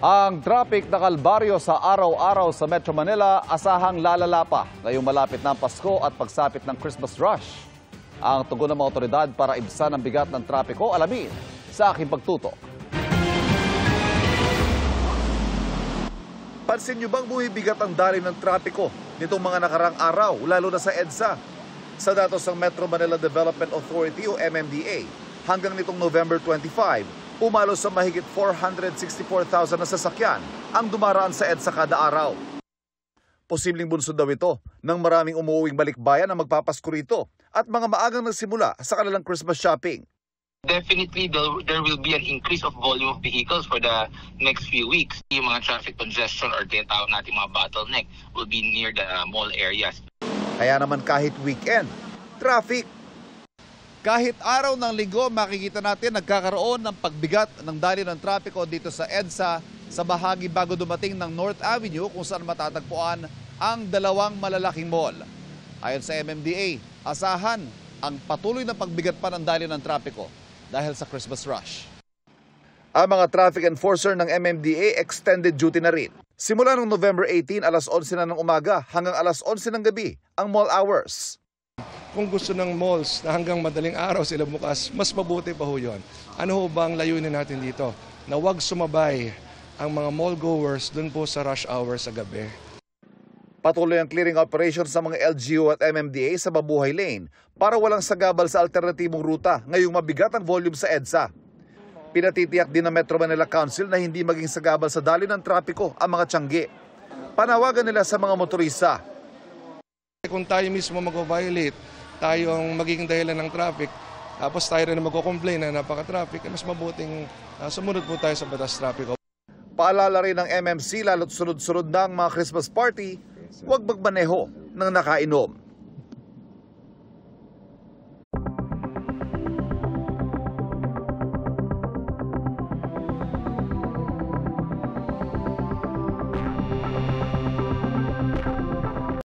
Ang traffic na kalbaryo sa araw-araw sa Metro Manila asahang lalala pa ngayong malapit na ang Pasko at pagsapit ng Christmas rush. Ang tugon ng mga otoridad para ibsan ang bigat ng trapiko, alamin sa aking pagtutok. Pansin niyo bang bumibigat ang daloy ng trapiko nitong mga nakarang araw, lalo na sa EDSA? Sa datos ng Metro Manila Development Authority o MMDA, hanggang nitong November 25, umalo sa mahigit 464,000 na sasakyan ang dumaraan sa EDSA kada araw. Posibleng bunsod daw ito ng maraming umuuwing balikbayan na magpapasko rito at mga maagang nagsimula sa kanilang Christmas shopping. Definitely, there will be an increase of volume of vehicles for the next few weeks. Yung mga traffic congestion or tinatawag natin mga bottleneck will be near the mall areas. Kaya naman kahit weekend, traffic. Kahit araw ng linggo, makikita natin nagkakaroon ng pagbigat ng daloy ng trapiko dito sa EDSA sa bahagi bago dumating ng North Avenue kung saan matatagpuan ang dalawang malalaking mall. Ayon sa MMDA, asahan ang patuloy na pagbigat pa ng daloy ng trapiko dahil sa Christmas rush. Ang mga traffic enforcer ng MMDA extended duty na rin. Simula noong November 18, alas 11 na ng umaga hanggang alas 11 ng gabi ang mall hours. Kung gusto ng malls na hanggang madaling araw sila bukas, mas mabuti pa ho yun. Ano ho ba ang layunin natin dito? Na huwag sumabay ang mga mall goers dun po sa rush hour sa gabi. Patuloy ang clearing operation sa mga LGU at MMDA sa Mabuhay Lane para walang sagabal sa alternatibong ruta ngayong mabigat ang volume sa EDSA. Pinatitiyak din ng Metro Manila Council na hindi maging sagabal sa daloy ng trapiko ang mga tiyangge. Panawagan nila sa mga motorista. Kung tayo mismo mag-violate, tayo ang magiging dahilan ng traffic, tapos tayo rin magko-complain na napaka-traffic, mas mabuting sumunod po tayo sa batas trapiko. Paalala rin ng MMC lalo't sunod-sunod na ang mga Christmas party, huwag magmaneho ng nakainom.